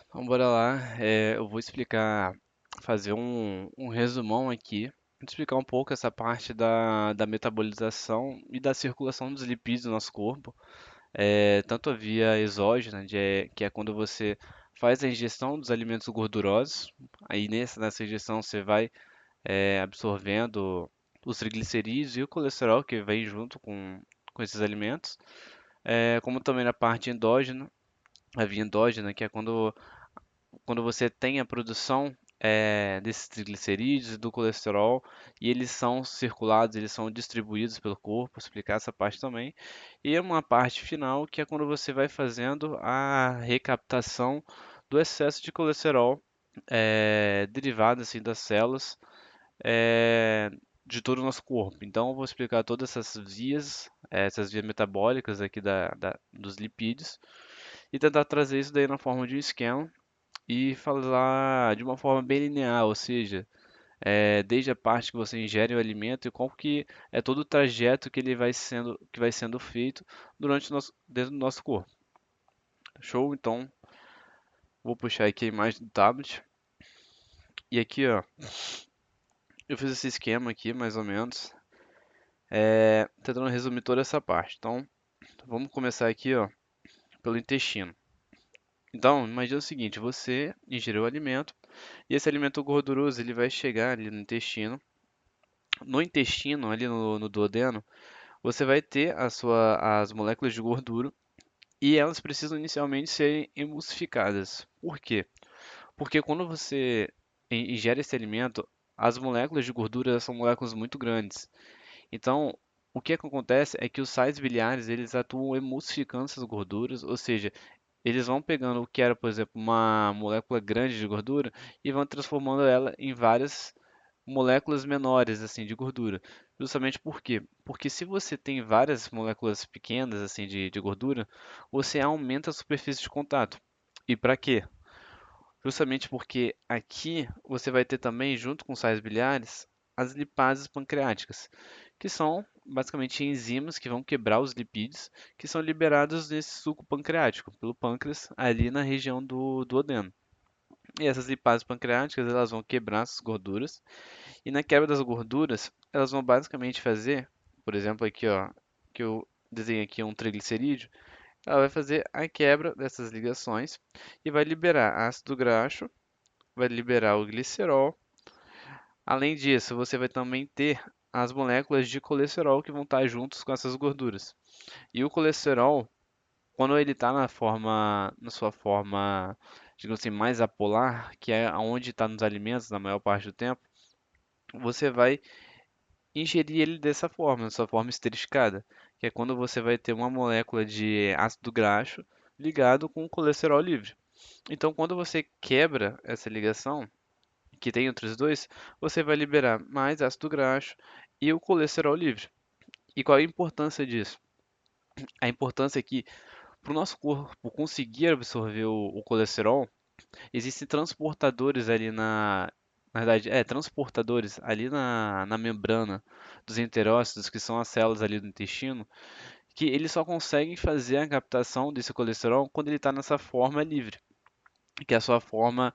Então, bora lá. Eu vou fazer um resumão aqui, explicar um pouco essa parte da metabolização e da circulação dos lipídios no nosso corpo, tanto a via exógena, que é quando você faz a ingestão dos alimentos gordurosos, aí nessa ingestão você vai absorvendo os triglicerídeos e o colesterol que vem junto com esses alimentos, como também na parte endógena, a via endógena, que é quando você tem a produção desses triglicerídeos e do colesterol e eles são circulados, eles são distribuídos pelo corpo, vou explicar essa parte também. E é uma parte final que é quando você vai fazendo a recaptação do excesso de colesterol derivado assim das células é, de todo o nosso corpo. Então, eu vou explicar todas essas vias metabólicas aqui dos lipídios e tentar trazer isso daí na forma de um esquema e falar de uma forma bem linear, ou seja, desde a parte que você ingere o alimento e como que é todo o trajeto que vai sendo feito dentro do nosso corpo. Show? Então, vou puxar aqui a imagem do tablet. E aqui, ó, eu fiz esse esquema aqui, mais ou menos, tentando resumir toda essa parte. Então, vamos começar aqui, ó, pelo intestino. Então, imagina o seguinte, você ingeriu o alimento e esse alimento gorduroso ele vai chegar ali no intestino. No intestino, ali no duodeno, você vai ter as moléculas de gordura e elas precisam inicialmente serem emulsificadas. Por quê? Porque quando você ingere esse alimento, as moléculas de gordura são moléculas muito grandes. Então, o que acontece é que os sais biliares eles atuam emulsificando essas gorduras, ou seja, eles vão pegando o que era, por exemplo, uma molécula grande de gordura e vão transformando ela em várias moléculas menores assim de gordura. Justamente por quê? Porque se você tem várias moléculas pequenas assim de gordura, você aumenta a superfície de contato. E para quê? Justamente porque aqui você vai ter também, junto com sais biliares, as lipases pancreáticas, que são basicamente enzimas que vão quebrar os lipídios que são liberados nesse suco pancreático, pelo pâncreas, ali na região do duodeno. E essas lipases pancreáticas, elas vão quebrar essas gorduras e na quebra das gorduras, elas vão basicamente fazer, por exemplo, aqui ó, que eu desenho aqui um triglicerídeo, ela vai fazer a quebra dessas ligações e vai liberar ácido graxo, vai liberar o glicerol. Além disso, você vai também ter as moléculas de colesterol que vão estar juntos com essas gorduras. E o colesterol, quando ele está na sua forma, digamos assim, mais apolar, que é onde está nos alimentos na maior parte do tempo, você vai ingerir ele dessa forma, na sua forma esterificada, que é quando você vai ter uma molécula de ácido graxo ligado com colesterol livre. Então, quando você quebra essa ligação, que tem entre os dois, você vai liberar mais ácido graxo e o colesterol livre. E qual é a importância disso? A importância é que para o nosso corpo conseguir absorver o colesterol, existem transportadores ali na verdade, transportadores ali na membrana dos enterócitos, que são as células ali do intestino, que eles só conseguem fazer a captação desse colesterol quando ele está nessa forma livre, que é a sua forma,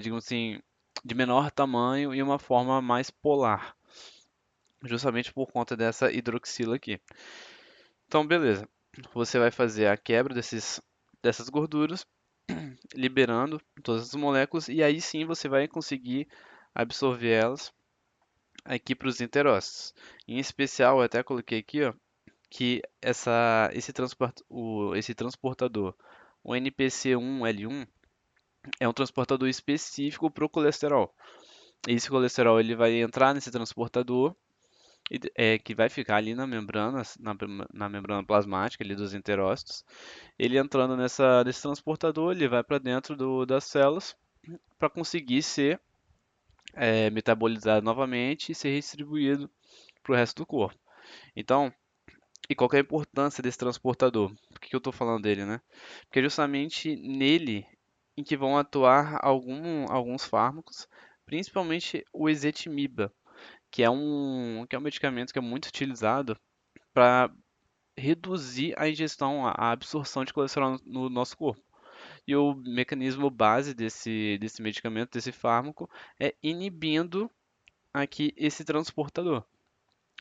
digamos assim, de menor tamanho e uma forma mais polar, justamente por conta dessa hidroxila aqui. Então, beleza. Você vai fazer a quebra dessas gorduras, liberando todas as moléculas, e aí sim você vai conseguir absorver elas aqui para os enterócitos. Em especial, eu até coloquei aqui, ó, que esse transportador, o NPC1L1, é um transportador específico para o colesterol. Esse colesterol ele vai entrar nesse transportador, que vai ficar ali na membrana plasmática ali dos enterócitos. Ele entrando nesse transportador, ele vai para dentro das células para conseguir ser metabolizado novamente e ser distribuído para o resto do corpo. Então, e qual que é a importância desse transportador? Por que eu estou falando dele, né? Porque é justamente nele em que vão atuar alguns fármacos, principalmente o ezetimiba, que é um medicamento que é muito utilizado para reduzir a ingestão, a absorção de colesterol no nosso corpo. e o mecanismo base desse medicamento, desse fármaco, é inibindo aqui esse transportador.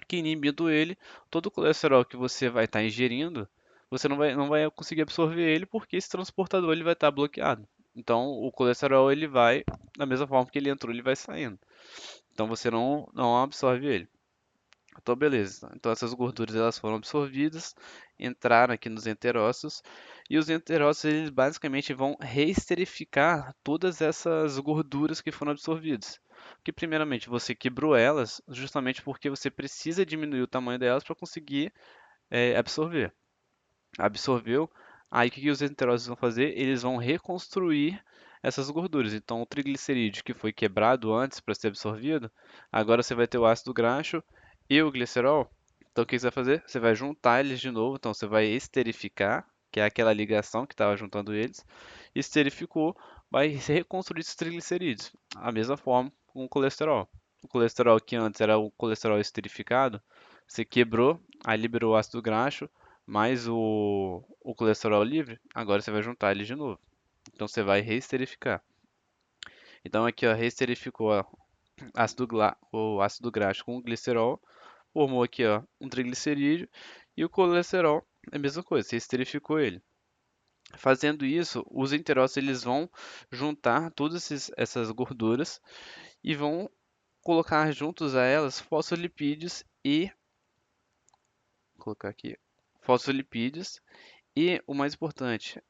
Que inibindo ele, todo o colesterol que você vai estar ingerindo, você não vai conseguir absorver ele porque esse transportador ele vai estar bloqueado. Então, o colesterol ele vai, da mesma forma que ele entrou, ele vai saindo. Então, você não absorve ele. Então, beleza. Então, essas gorduras elas foram absorvidas, entraram aqui nos enterócitos, e os enterócitos eles basicamente vão reesterificar todas essas gorduras que foram absorvidas. Que primeiramente você quebrou elas, justamente porque você precisa diminuir o tamanho delas para conseguir absorver. Absorveu, aí o que os enterócitos vão fazer? Eles vão reconstruir essas gorduras. Então, o triglicerídeo que foi quebrado antes para ser absorvido, agora você vai ter o ácido graxo e o glicerol. Então, o que você vai fazer? Você vai juntar eles de novo. Então, você vai esterificar, que é aquela ligação que estava juntando eles. Esterificou, vai reconstruir esses triglicerídeos. A mesma forma com o colesterol. O colesterol que antes era o colesterol esterificado, você quebrou, aí liberou o ácido graxo, mais o colesterol livre, agora você vai juntar eles de novo. Então você vai reesterificar. Então aqui ó, reesterificou ó, o ácido graxo com o glicerol, formou aqui ó, um triglicerídeo e o colesterol é a mesma coisa, você esterificou ele. Fazendo isso, os enterócitos eles vão juntar todas essas gorduras e vão colocar juntos a elas fosfolipídios e vou colocar aqui fosfolipídios e o mais importante,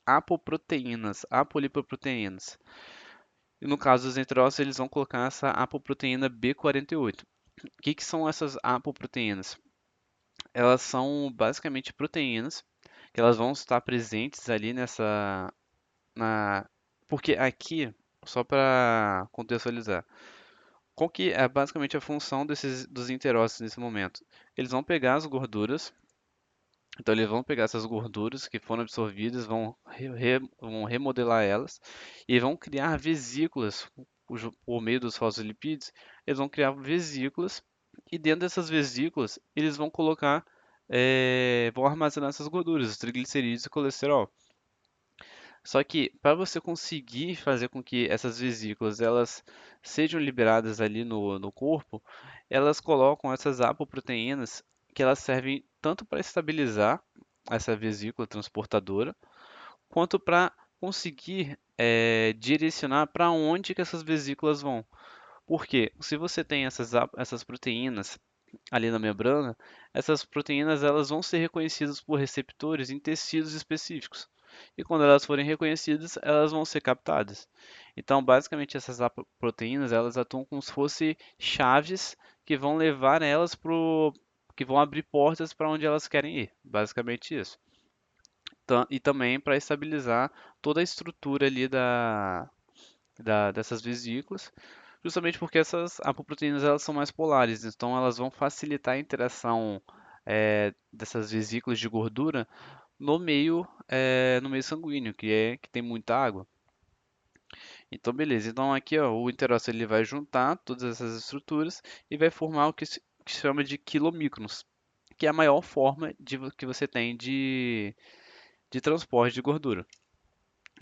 apoproteínas, apolipoproteínas. E no caso dos enterócitos, eles vão colocar essa apoproteína B48. O que são essas apoproteínas? Elas são basicamente proteínas que elas vão estar presentes ali na, porque aqui, só para contextualizar, qual que é basicamente a função dos enterócitos nesse momento? Eles vão pegar as gorduras. Então eles vão pegar essas gorduras que foram absorvidas, vão remodelar elas e vão criar vesículas por meio dos fosfolipídios. Eles vão criar vesículas e dentro dessas vesículas eles vão colocar, vão armazenar essas gorduras, os triglicerídeos e colesterol. Só que para você conseguir fazer com que essas vesículas elas sejam liberadas ali no corpo, elas colocam essas apoproteínas que elas servem tanto para estabilizar essa vesícula transportadora, quanto para conseguir direcionar para onde que essas vesículas vão. Porque se você tem essas proteínas ali na membrana, essas proteínas elas vão ser reconhecidas por receptores em tecidos específicos. E quando elas forem reconhecidas, elas vão ser captadas. Então, basicamente, essas proteínas elas atuam como se fossem chaves que vão levar elas que vão abrir portas para onde elas querem ir. Basicamente isso. E também para estabilizar toda a estrutura ali dessas vesículas, justamente porque essas apoproteínas elas são mais polares, então elas vão facilitar a interação dessas vesículas de gordura no meio sanguíneo, que tem muita água. Então, beleza. Então aqui, ó, o enterócito ele vai juntar todas essas estruturas e vai formar o que se chama de quilomicrons, que é a maior forma que você tem de transporte de gordura.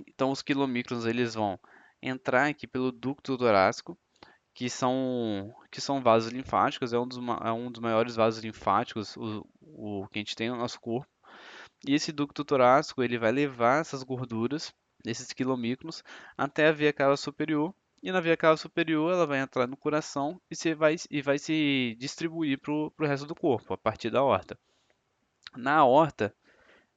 Então, os quilomicrons eles vão entrar aqui pelo ducto torácico, que são vasos linfáticos, é um dos maiores vasos linfáticos o que a gente tem no nosso corpo. E esse ducto torácico ele vai levar essas gorduras, esses quilomicrons, até a veia cava superior. E na veia cava superior ela vai entrar no coração e vai se distribuir para o resto do corpo, a partir da aorta. Na aorta,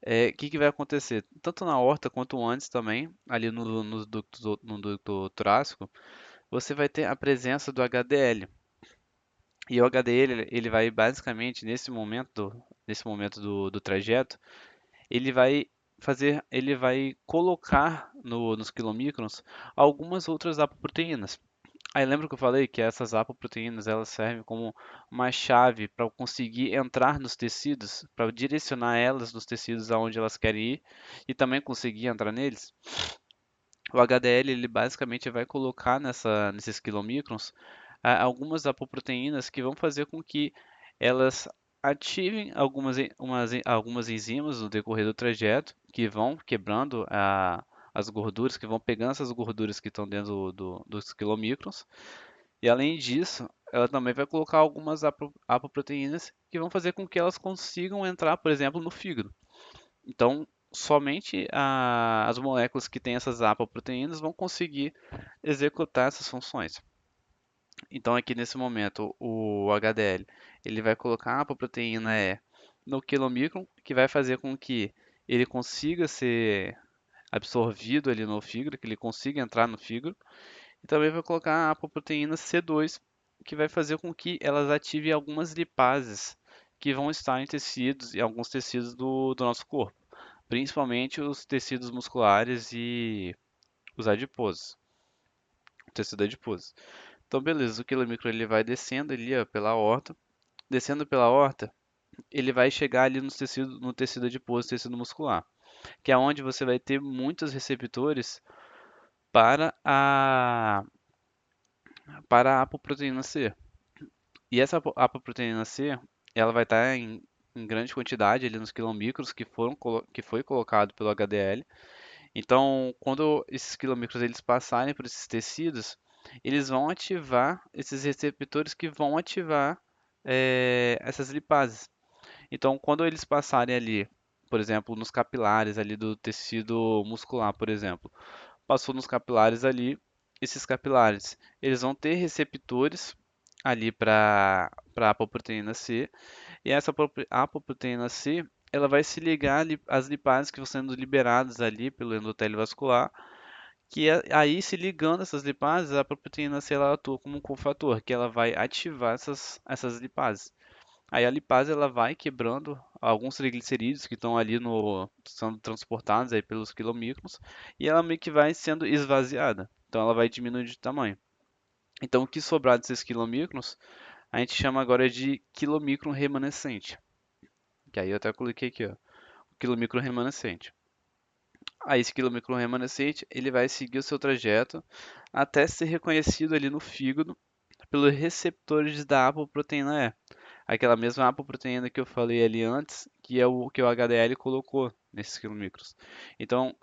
o que vai acontecer? Tanto na aorta quanto antes também, ali no ducto torácico, você vai ter a presença do HDL. E o HDL, ele vai basicamente, nesse momento do trajeto, ele vai colocar nos quilomicrons algumas outras apoproteínas. Aí lembra que eu falei que essas apoproteínas elas servem como uma chave para conseguir entrar nos tecidos, para direcionar elas nos tecidos aonde elas querem ir e também conseguir entrar neles? O HDL ele basicamente vai colocar nesses quilomicrons algumas apoproteínas que vão fazer com que elas ativem algumas enzimas no decorrer do trajeto, que vão quebrando as gorduras, que vão pegando essas gorduras que estão dentro dos quilomicrons. E além disso, ela também vai colocar algumas apoproteínas que vão fazer com que elas consigam entrar, por exemplo, no fígado. Então, somente as moléculas que têm essas apoproteínas vão conseguir executar essas funções. Então, aqui nesse momento, o HDL ele vai colocar a apoproteína E no quilomicron, que vai fazer com que ele consiga ser absorvido ali no fígado, que ele consiga entrar no fígado. E também vai colocar a apoproteína C2, que vai fazer com que elas ativem algumas lipases que vão estar em tecidos, em alguns tecidos do nosso corpo, principalmente os tecidos musculares e os adiposos, o tecido adiposo. Então, beleza, o quilomicron ele vai descendo ali, ó, pela aorta. Descendo pela aorta, ele vai chegar ali no tecido adiposo, tecido muscular, que é onde você vai ter muitos receptores para a apoproteína C. E essa apoproteína C, ela vai estar em grande quantidade ali nos quilomicros que foi colocado pelo HDL. Então, quando esses quilomicros eles passarem por esses tecidos, eles vão ativar esses receptores que vão ativar essas lipases. Então, quando eles passarem ali, por exemplo, nos capilares ali do tecido muscular, por exemplo, passou nos capilares ali, esses capilares, eles vão ter receptores ali para a apoproteína C, e essa apoproteína C, ela vai se ligar ali às lipases que vão sendo liberadas ali pelo endotélio vascular, que aí se ligando essas lipases, a apoproteína C ela atua como um cofator, que ela vai ativar essas lipases. Aí a lipase ela vai quebrando alguns triglicerídeos que estão ali no sendo transportados aí pelos quilomicrons e ela meio que vai sendo esvaziada. Então ela vai diminuindo de tamanho. Então o que sobrar desses quilomicrons a gente chama agora de quilomicron remanescente. Que aí eu até coloquei aqui, ó, o quilomicron remanescente. Aí esse quilomicron remanescente ele vai seguir o seu trajeto até ser reconhecido ali no fígado pelos receptores da apoproteína E. Aquela mesma apoproteína que eu falei ali antes, que é o que o HDL colocou nesses quilomicros. Então,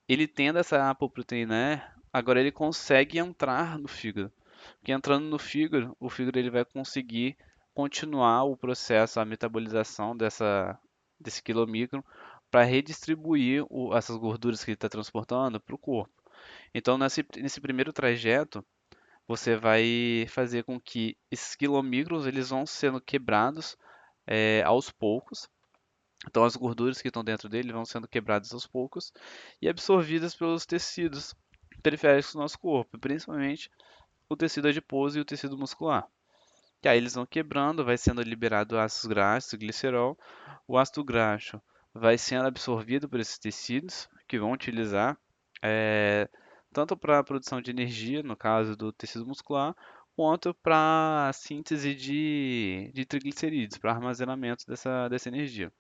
ele tendo essa apoproteína E, agora ele consegue entrar no fígado. Porque entrando no fígado, o fígado ele vai conseguir continuar o processo, a metabolização desse quilomicro para redistribuir essas gorduras que ele está transportando para o corpo. Então, nesse primeiro trajeto, você vai fazer com que esses quilomicrons eles vão sendo quebrados aos poucos. Então as gorduras que estão dentro dele vão sendo quebradas aos poucos e absorvidas pelos tecidos periféricos do nosso corpo, principalmente o tecido adiposo e o tecido muscular. Que aí eles vão quebrando, vai sendo liberado ácidos graxos, o glicerol. O ácido graxo vai sendo absorvido por esses tecidos que vão utilizar eh, tanto para a produção de energia, no caso do tecido muscular, quanto para a síntese de triglicerídeos, para armazenamento dessa energia.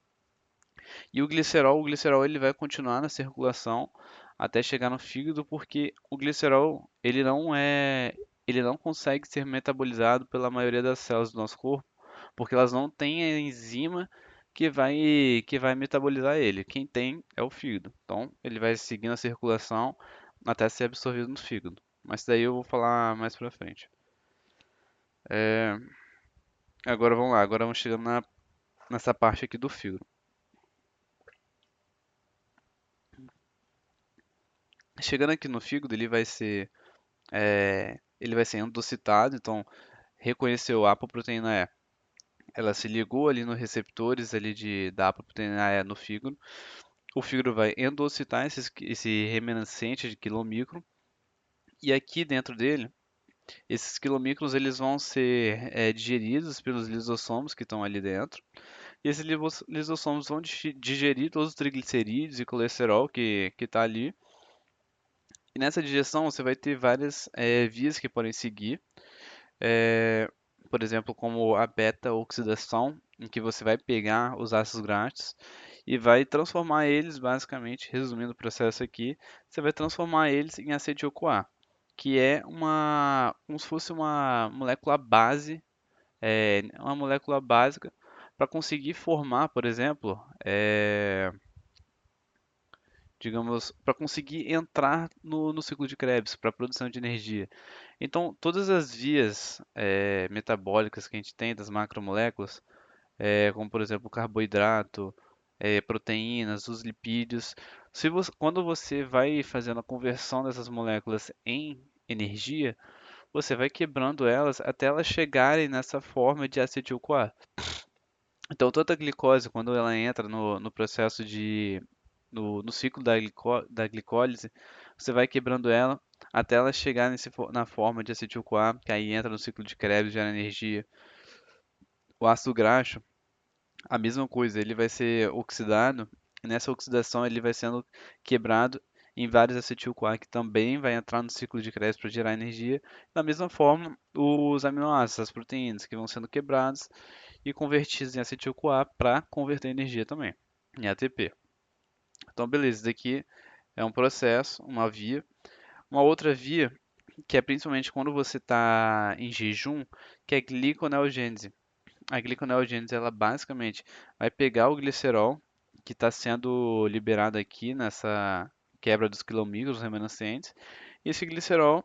E o glicerol ele vai continuar na circulação até chegar no fígado, porque o glicerol ele não consegue ser metabolizado pela maioria das células do nosso corpo, porque elas não têm a enzima que vai metabolizar ele. Quem tem é o fígado. Então, ele vai seguir na circulação até ser absorvido no fígado. Mas daí eu vou falar mais pra frente. É, agora vamos lá, agora vamos chegando nessa parte aqui do fígado. Chegando aqui no fígado, ele vai ser endocitado, então reconheceu a apoproteína E. Ela se ligou ali nos receptores ali da apoproteína E no fígado. O fígado vai endocitar esse remanescente de quilomicron. E aqui dentro dele, esses quilomicrons eles vão ser digeridos pelos lisossomos que estão ali dentro. E esses lisossomos vão digerir todos os triglicerídeos e colesterol que está ali. E nessa digestão você vai ter várias vias que podem seguir. É, por exemplo, como a beta-oxidação, em que você vai pegar os ácidos graxos e vai transformar eles, basicamente, resumindo o processo aqui, você vai transformar eles em acetil-CoA, que é como se fosse uma molécula básica para conseguir formar, por exemplo, digamos, para conseguir entrar no ciclo de Krebs, para a produção de energia. Então, todas as vias metabólicas que a gente tem das macromoléculas, como por exemplo o carboidrato, proteínas, os lipídios, quando você vai fazendo a conversão dessas moléculas em energia, você vai quebrando elas até elas chegarem nessa forma de acetil-CoA. Então, toda a glicose, quando ela entra no processo no ciclo da glicólise, você vai quebrando ela até ela chegar na forma de acetil-CoA, que aí entra no ciclo de Krebs, gera energia. O ácido graxo, a mesma coisa, ele vai ser oxidado, e nessa oxidação ele vai sendo quebrado em vários acetil-CoA, que também vai entrar no ciclo de Krebs para gerar energia. Da mesma forma, os aminoácidos, as proteínas, que vão sendo quebrados e convertidos em acetil-CoA para converter energia também, em ATP. Então, beleza, isso daqui é um processo, uma via. Uma outra via, que é principalmente quando você está em jejum, que é a gliconeogênese. A gliconeogênese, ela basicamente vai pegar o glicerol, que está sendo liberado aqui nessa quebra dos quilomicros remanescentes, e esse glicerol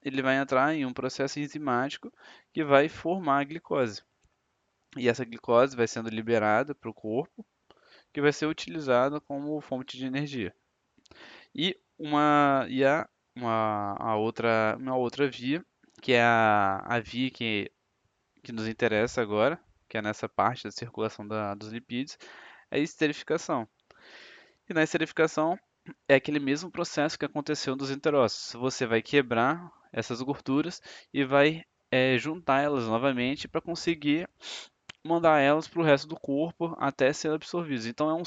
ele vai entrar em um processo enzimático que vai formar a glicose. E essa glicose vai sendo liberada para o corpo, que vai ser utilizada como fonte de energia. E uma outra via, que é a via que nos interessa agora, que é nessa parte da circulação dos lipídios, é a esterificação. E na esterificação é aquele mesmo processo que aconteceu nos enterócitos. Você vai quebrar essas gorduras e vai juntar elas novamente para conseguir mandar elas para o resto do corpo até serem absorvidas. Então é um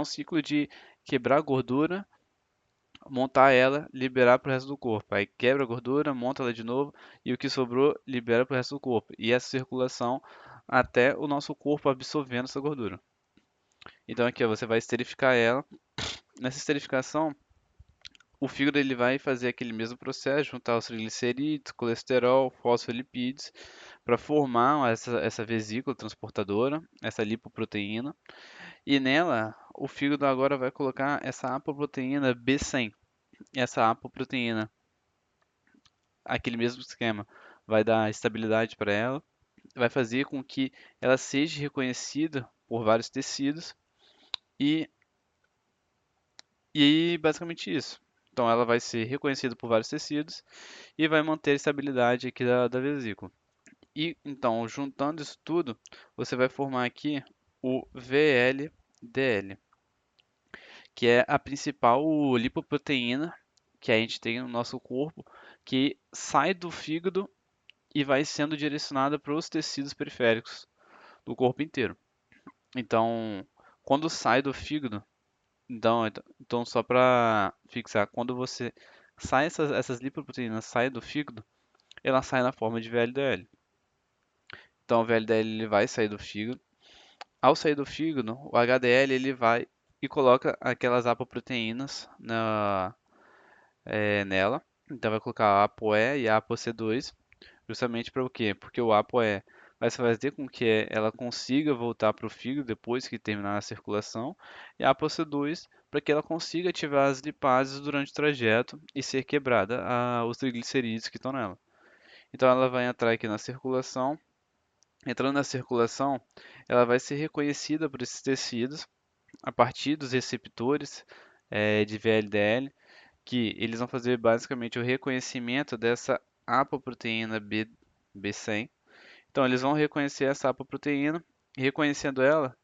ciclo de quebrar a gordura, montar ela, liberar para o resto do corpo. Aí quebra a gordura, monta ela de novo e o que sobrou libera para o resto do corpo. E essa circulação até o nosso corpo absorvendo essa gordura. Então aqui ó, você vai esterificar ela. Nessa esterificação, o fígado ele vai fazer aquele mesmo processo, juntar os triglicerídeos, colesterol, fosfolipídios, para formar essa vesícula transportadora, essa lipoproteína. E nela, o fígado agora vai colocar essa apoproteína B100. Essa apoproteína, aquele mesmo esquema, vai dar estabilidade para ela, vai fazer com que ela seja reconhecida por vários tecidos e, e basicamente isso. Então ela vai ser reconhecida por vários tecidos e vai manter a estabilidade aqui da vesícula. E então, juntando isso tudo, você vai formar aqui o VLDL, que é a principal lipoproteína que a gente tem no nosso corpo, que sai do fígado e vai sendo direcionada para os tecidos periféricos do corpo inteiro. Então, quando sai do fígado, então só para fixar, quando você sai essas lipoproteínas saem do fígado, ela sai na forma de VLDL. Então, o VLDL ele vai sair do fígado. Ao sair do fígado, o HDL ele vai e coloca aquelas apoproteínas nela. Então, vai colocar a ApoE e a ApoC2. Justamente para o quê? Porque o ApoE vai fazer com que ela consiga voltar para o fígado depois que terminar a circulação, e a ApoC2 para que ela consiga ativar as lipases durante o trajeto e ser quebrada os triglicerídeos que estão nela. Então ela vai entrar aqui na circulação. Entrando na circulação, ela vai ser reconhecida por esses tecidos a partir dos receptores de VLDL, que eles vão fazer basicamente o reconhecimento dessa apoproteína B100. Então, eles vão reconhecer essa apoproteína, e reconhecendo ela,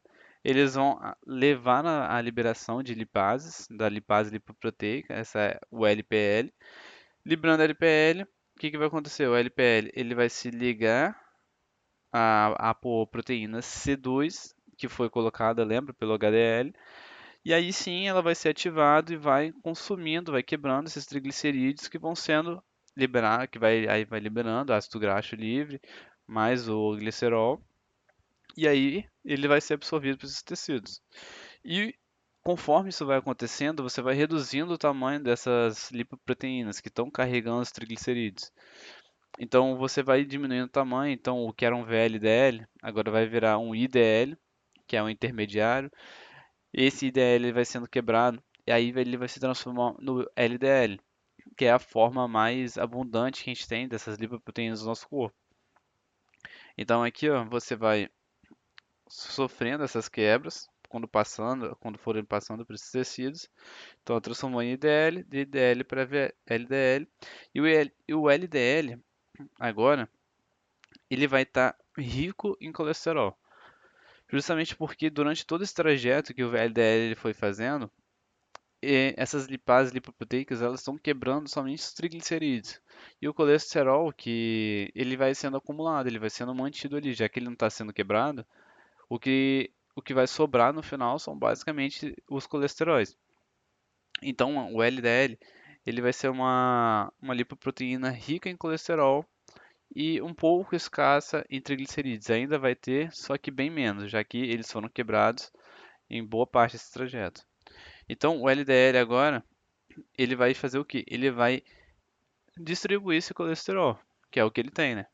eles vão levar a liberação de lipases, da lipase lipoproteica, essa é o LPL. Liberando a LPL, o que vai acontecer? O LPL ele vai se ligar à apoproteína C2, que foi colocada, lembra, pelo HDL, e aí sim ela vai ser ativada e vai consumindo, vai quebrando esses triglicerídeos que vão sendo liberados, aí vai liberando ácido graxo livre, mais o glicerol, e aí ele vai ser absorvido pelos tecidos. E conforme isso vai acontecendo, você vai reduzindo o tamanho dessas lipoproteínas que estão carregando os triglicerídeos. Então você vai diminuindo o tamanho, então o que era um VLDL agora vai virar um IDL, que é um intermediário. Esse IDL vai sendo quebrado, e aí ele vai se transformar no LDL, que é a forma mais abundante que a gente tem dessas lipoproteínas no nosso corpo. Então aqui, ó, você vai sofrendo essas quebras quando forem passando por esses tecidos. Então transformou em IDL, de IDL para LDL. E o LDL agora ele vai estar rico em colesterol. Justamente porque durante todo esse trajeto que o LDL ele foi fazendo, essas lipases lipoproteicas elas estão quebrando somente os triglicerídeos. E o colesterol que ele vai sendo acumulado, ele vai sendo mantido ali, já que ele não está sendo quebrado, o que vai sobrar no final são basicamente os colesteróis. Então o LDL ele vai ser uma lipoproteína rica em colesterol e um pouco escassa em triglicerídeos. Ainda vai ter, só que bem menos, já que eles foram quebrados em boa parte desse trajeto. Então, o LDL agora, ele vai fazer o quê? Ele vai distribuir esse colesterol, que é o que ele tem, né?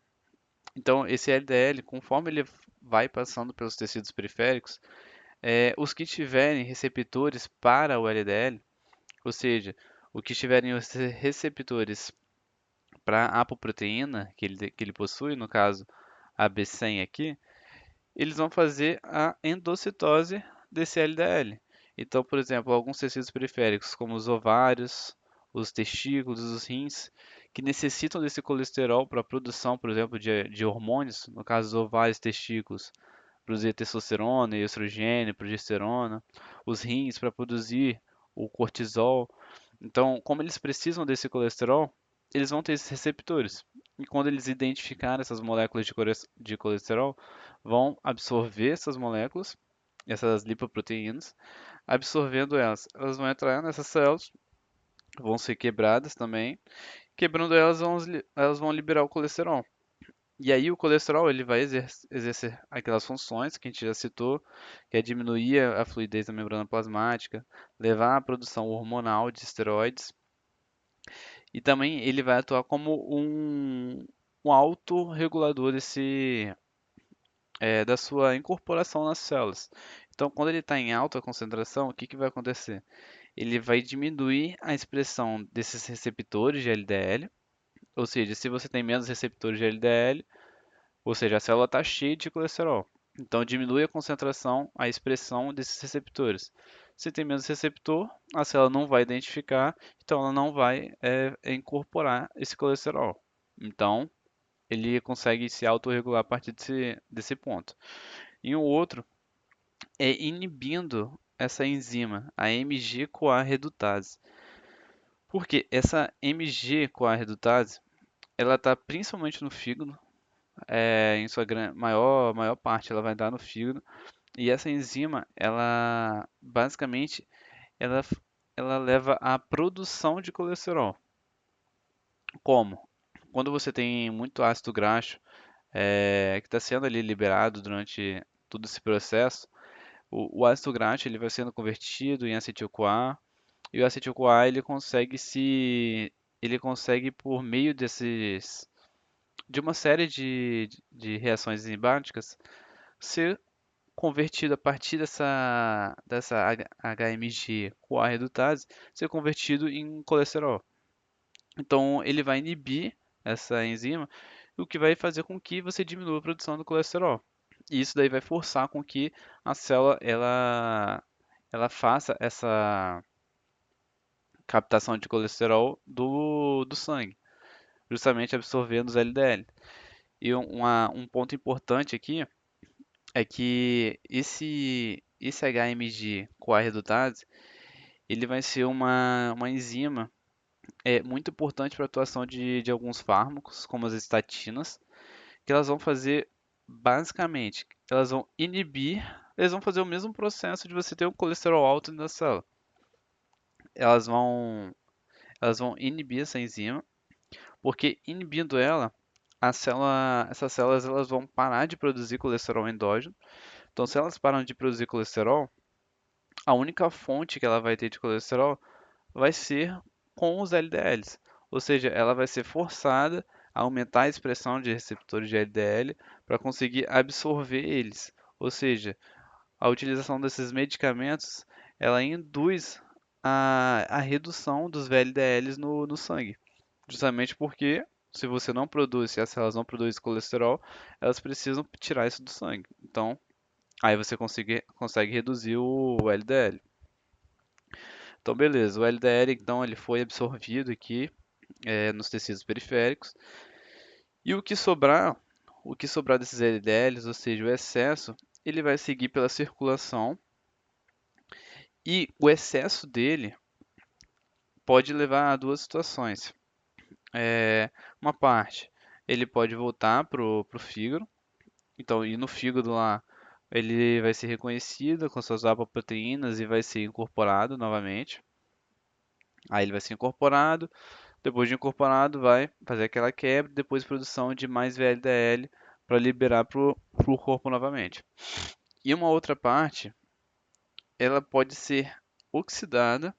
Então, esse LDL, conforme ele vai passando pelos tecidos periféricos, os que tiverem receptores para o LDL, ou seja, o que tiverem os receptores para a apoproteína que ele possui, no caso a B100 aqui, eles vão fazer a endocitose desse LDL. Então, por exemplo, alguns tecidos periféricos, como os ovários, os testículos, os rins, que necessitam desse colesterol para a produção, por exemplo, de hormônios, no caso dos ovários e testículos, produzir testosterona, estrogênio, progesterona, os rins para produzir o cortisol. Então, como eles precisam desse colesterol, eles vão ter esses receptores. E quando eles identificarem essas moléculas de colesterol, vão absorver essas moléculas, essas lipoproteínas, absorvendo elas. Elas vão entrar nessas células, vão ser quebradas também. Quebrando elas, elas vão liberar o colesterol. E aí o colesterol ele vai exercer aquelas funções que a gente já citou, que é diminuir a fluidez da membrana plasmática, levar à produção hormonal de esteroides e também ele vai atuar como um autorregulador da sua incorporação nas células. Então, quando ele está em alta concentração, o que, que vai acontecer? Ele vai diminuir a expressão desses receptores de LDL, ou seja, se você tem menos receptores de LDL, ou seja, a célula está cheia de colesterol. Então, diminui a concentração, a expressão desses receptores. Se tem menos receptor, a célula não vai identificar, então ela não vai incorporar esse colesterol. Então, ele consegue se autorregular a partir desse ponto. E o outro é inibindo essa enzima, a MG-CoA redutase. Porque essa MG-CoA redutase, ela está principalmente no fígado, em sua maior parte ela vai dar no fígado. E essa enzima, ela basicamente ela, ela leva à produção de colesterol. Como? Quando você tem muito ácido graxo que está sendo ali liberado durante todo esse processo, o ácido graxo ele vai sendo convertido em acetil-CoA e o acetil-CoA ele consegue por meio de uma série de reações enzimáticas ser convertido a partir dessa HMG CoA redutase, ser convertido em colesterol. Então, ele vai inibir essa enzima, o que vai fazer com que você diminua a produção do colesterol. E isso daí vai forçar com que a célula ela faça essa captação de colesterol do sangue, justamente absorvendo os LDL. E um ponto importante aqui é que esse HMG CoA redutase ele vai ser uma enzima muito importante para a atuação de alguns fármacos, como as estatinas, que elas vão fazer basicamente, eles vão fazer o mesmo processo de você ter um colesterol alto na célula. Elas vão, elas vão inibir essa enzima, porque inibindo ela, essas células elas vão parar de produzir colesterol endógeno. Então, se elas param de produzir colesterol, a única fonte que ela vai ter de colesterol vai ser com os LDLs. Ou seja, ela vai ser forçada a aumentar a expressão de receptores de LDL para conseguir absorver eles. Ou seja, a utilização desses medicamentos, ela induz a redução dos VLDLs no sangue. Justamente porque se você não produz, se as células não produzem colesterol, elas precisam tirar isso do sangue. Então, aí você consegue reduzir o LDL. Então, beleza, o LDL então ele foi absorvido aqui nos tecidos periféricos e o que sobrar desses LDLs, ou seja, o excesso, ele vai seguir pela circulação e o excesso dele pode levar a duas situações. Uma parte, ele pode voltar pro fígado. Então, e no fígado lá, ele vai ser reconhecido com suas apoproteínas e vai ser incorporado novamente. Aí ele vai ser incorporado, depois de incorporado vai fazer aquela quebra, depois produção de mais VLDL para liberar pro corpo novamente. E uma outra parte, ela pode ser oxidada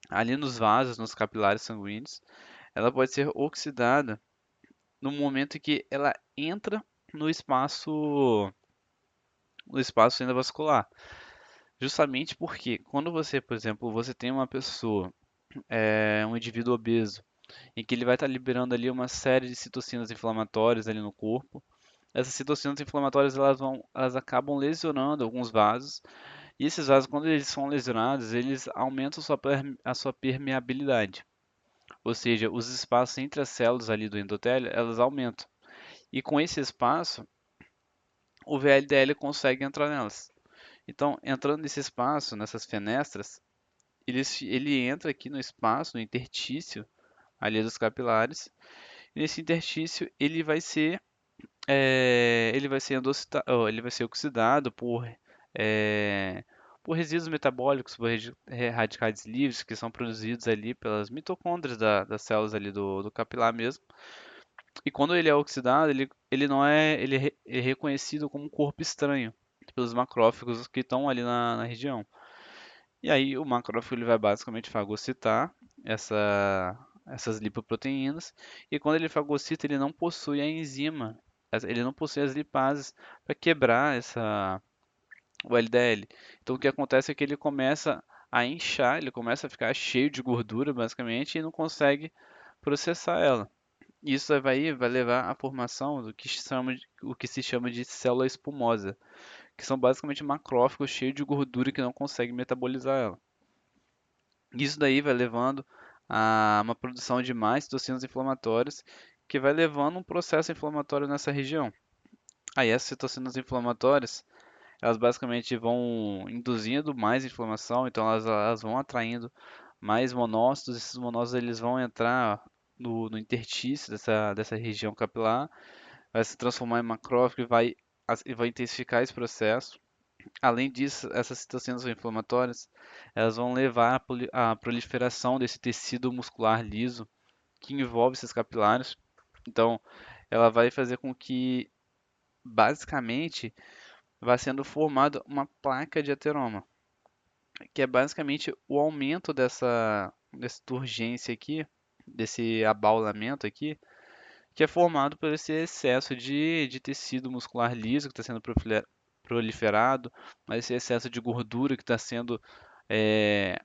ali nos vasos, nos capilares sanguíneos. Ela pode ser oxidada no momento que ela entra no espaço endovascular. Justamente porque quando você, por exemplo, você tem uma pessoa, um indivíduo obeso, em que ele vai estar liberando ali uma série de citocinas inflamatórias ali no corpo. Essas citocinas inflamatórias elas acabam lesionando alguns vasos, e esses vasos, quando eles são lesionados, eles aumentam a sua permeabilidade. Ou seja, os espaços entre as células ali do endotélio, elas aumentam. E com esse espaço, o VLDL consegue entrar nelas. Então, entrando nesse espaço, nessas fenestras, ele entra aqui no espaço, no interstício ali dos capilares. E nesse interstício, ele vai ser ele vai ser oxidado é, por resíduos metabólicos, por radicais livres que são produzidos ali pelas mitocôndrias das células ali do capilar mesmo. E quando ele é oxidado, ele não é, ele é reconhecido como um corpo estranho pelos macrófagos que estão ali na região. E aí o macrófago ele vai basicamente fagocitar essas lipoproteínas, e quando ele fagocita, ele não possui a enzima, ele não possui as lipases para quebrar o LDL. Então o que acontece é que ele começa a inchar, ele começa a ficar cheio de gordura basicamente e não consegue processar ela. Isso vai levar à formação o que se chama de célula espumosa, que são basicamente macrófagos cheios de gordura que não conseguem metabolizar ela. Isso daí vai levando a uma produção de mais citocinas inflamatórias, que vai levando um processo inflamatório nessa região. Aí essas citocinas inflamatórias, elas basicamente vão induzindo mais inflamação, então elas vão atraindo mais monócitos, esses monócitos eles vão entrar no interstício dessa região capilar, vai se transformar em macrófago e vai intensificar esse processo. Além disso, essas citocinas inflamatórias, elas vão levar à proliferação desse tecido muscular liso que envolve esses capilares. Então, ela vai fazer com que, basicamente, vá sendo formada uma placa de ateroma, que é basicamente o aumento dessa turgência aqui, desse abaulamento aqui, que é formado por esse excesso de tecido muscular liso que está sendo proliferado, mas esse excesso de gordura que está sendo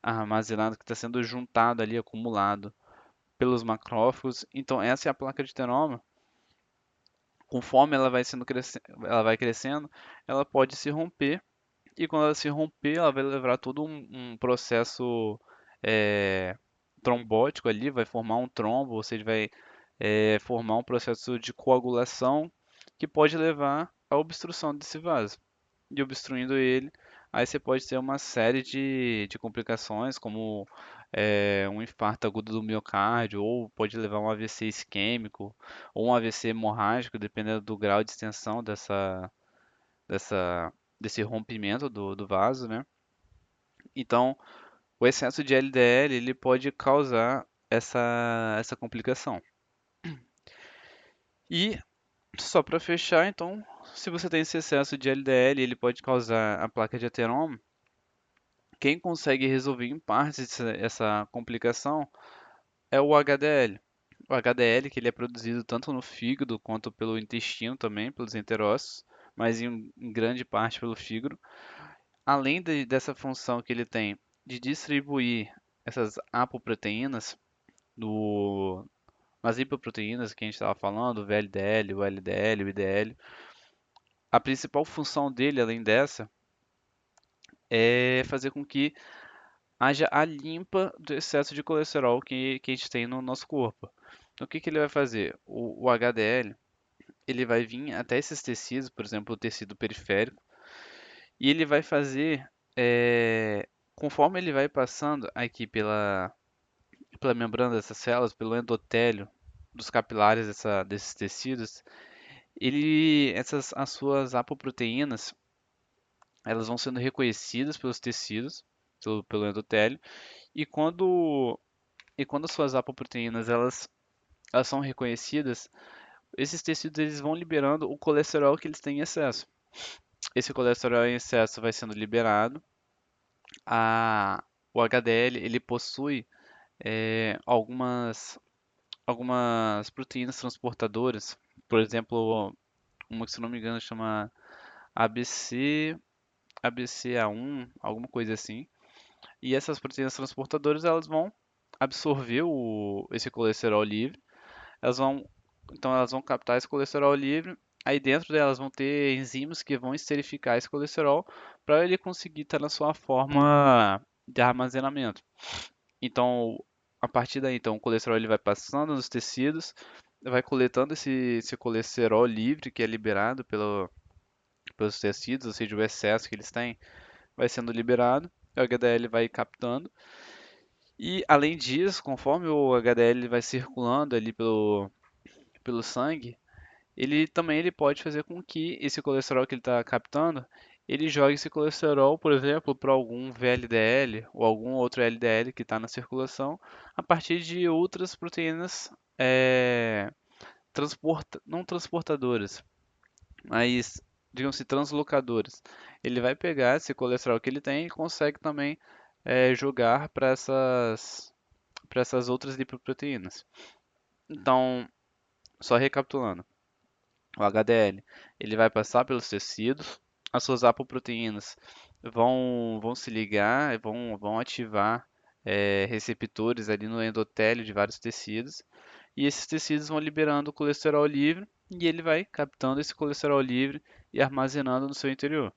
armazenado, que está sendo juntado ali, acumulado pelos macrófagos. Então essa é a placa de Tenoma. Conforme ela vai crescendo, ela pode se romper, e quando ela se romper, ela vai levar todo um processo é, trombótico ali, vai formar um trombo, ou seja, vai formar um processo de coagulação que pode levar à obstrução desse vaso. E obstruindo ele, aí você pode ter uma série de complicações, como um infarto agudo do miocárdio, ou pode levar a um AVC isquêmico, ou um AVC hemorrágico, dependendo do grau de extensão dessa, desse rompimento do vaso, né? Então, o excesso de LDL ele pode causar essa complicação. E só para fechar, então, se você tem esse excesso de LDL, ele pode causar a placa de ateroma. Quem consegue resolver em parte essa complicação é o HDL. O HDL que ele é produzido tanto no fígado quanto pelo intestino também, pelos enterócitos, mas em grande parte pelo fígado. Além dessa função que ele tem de distribuir essas apoproteínas no, nas lipoproteínas que a gente estava falando, o VLDL, o LDL, o IDL. A principal função dele, além dessa, é fazer com que haja a limpa do excesso de colesterol que a gente tem no nosso corpo. Então, o que ele vai fazer? O HDL, ele vai vir até esses tecidos, por exemplo, o tecido periférico, e ele vai fazer, conforme ele vai passando aqui pela membrana dessas células, pelo endotélio dos capilares desses tecidos, as suas apoproteínas, elas vão sendo reconhecidas pelos tecidos, pelo endotélio, e quando as suas apoproteínas elas são reconhecidas, esses tecidos eles vão liberando o colesterol que eles têm em excesso. Esse colesterol em excesso vai sendo liberado. A, o HDL ele possui algumas proteínas transportadoras, por exemplo, uma que se não me engano chama ABC, ABCA1, alguma coisa assim. E essas proteínas transportadoras elas vão absorver esse colesterol livre. Então elas vão captar esse colesterol livre. Aí dentro delas vão ter enzimas que vão esterificar esse colesterol para ele conseguir estar na sua forma de armazenamento. Então, a partir daí, então, o colesterol ele vai passando nos tecidos, vai coletando esse colesterol livre que é liberado pelos tecidos, ou seja, o excesso que eles têm vai sendo liberado, o HDL vai captando. E além disso, conforme o HDL vai circulando ali pelo sangue, ele pode fazer com que esse colesterol que ele está captando, ele jogue esse colesterol, por exemplo, para algum VLDL ou algum outro LDL que está na circulação, a partir de outras proteínas não transportadoras, mas digamos assim, translocadoras. Ele vai pegar esse colesterol que ele tem e consegue também jogar para essas outras lipoproteínas. Então, só recapitulando. O HDL, ele vai passar pelos tecidos, as suas apoproteínas vão se ligar, vão ativar receptores ali no endotélio de vários tecidos, e esses tecidos vão liberando colesterol livre, e ele vai captando esse colesterol livre e armazenando no seu interior.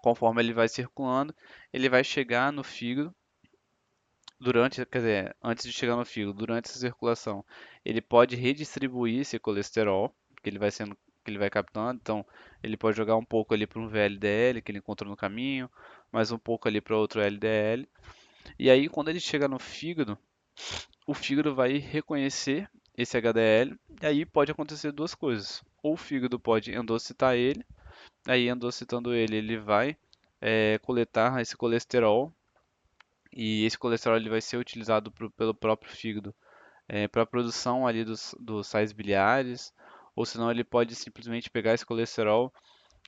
Conforme ele vai circulando, ele vai chegar no fígado quer dizer, antes de chegar no fígado, durante essa circulação, ele pode redistribuir esse colesterol que ele vai captando. Então, ele pode jogar um pouco ali para um VLDL que ele encontrou no caminho, mais um pouco ali para outro LDL. E aí, quando ele chega no fígado, o fígado vai reconhecer esse HDL. E aí pode acontecer duas coisas. Ou o fígado pode endocitar ele, aí endocitando ele, ele vai coletar esse colesterol e esse colesterol ele vai ser utilizado pelo próprio fígado para a produção ali dos sais biliares, ou senão ele pode simplesmente pegar esse colesterol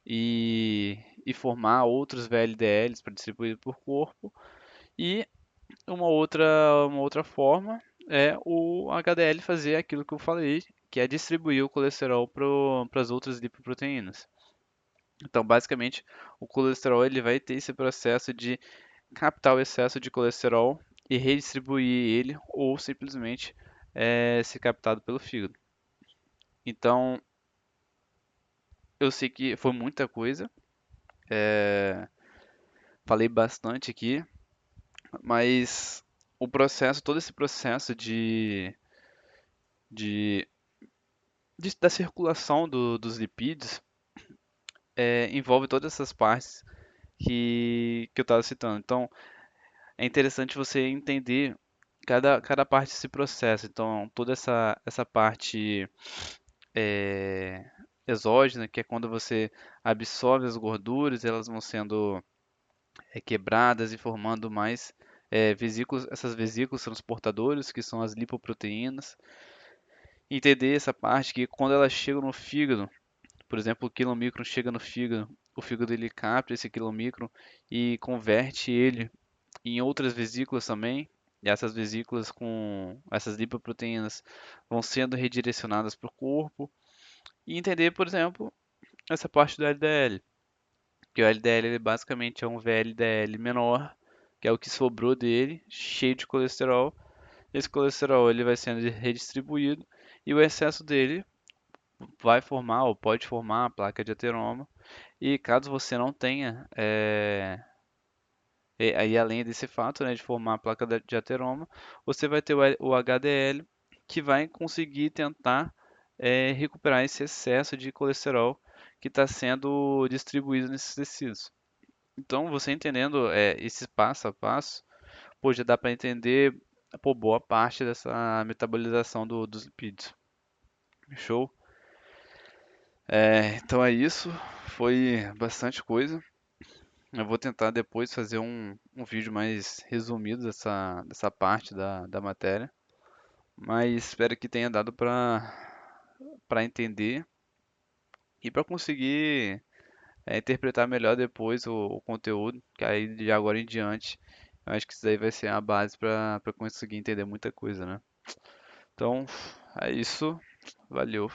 e formar outros VLDLs para distribuir por corpo. E uma outra forma é o HDL fazer aquilo que eu falei, que é distribuir o colesterol para as outras lipoproteínas. Então, basicamente, o colesterol ele vai ter esse processo de captar o excesso de colesterol e redistribuir ele ou simplesmente ser captado pelo fígado. Então, eu sei que foi muita coisa, falei bastante aqui, mas todo esse processo de, da circulação dos lipídios envolve todas essas partes que eu estava citando. Então, é interessante você entender cada parte desse processo. Então, toda essa parte é, exógena, que é quando você absorve as gorduras, elas vão sendo quebradas e formando mais essas vesículas transportadoras, que são as lipoproteínas. Entender essa parte que quando elas chegam no fígado, por exemplo, o quilomicron chega no fígado, o fígado ele capta esse quilomicron e converte ele em outras vesículas também. E essas vesículas com essas lipoproteínas vão sendo redirecionadas para o corpo. E entender, por exemplo, essa parte do LDL. Que o LDL ele basicamente é um VLDL menor que é o que sobrou dele, cheio de colesterol. Esse colesterol ele vai sendo redistribuído e o excesso dele vai formar ou pode formar a placa de ateroma. E caso você não tenha, aí além desse fato, né, de formar a placa de ateroma, você vai ter o HDL que vai conseguir tentar recuperar esse excesso de colesterol que está sendo distribuído nesses tecidos. Então, você entendendo esse passo a passo, pô, já dá para entender, pô, boa parte dessa metabolização dos lipídios. Show? Então é isso. Foi bastante coisa. Eu vou tentar depois fazer um vídeo mais resumido dessa parte da matéria. Mas espero que tenha dado para entender e para conseguir interpretar melhor depois o conteúdo, que aí de agora em diante, eu acho que isso daí vai ser a base para conseguir entender muita coisa, né? Então, é isso. Valeu.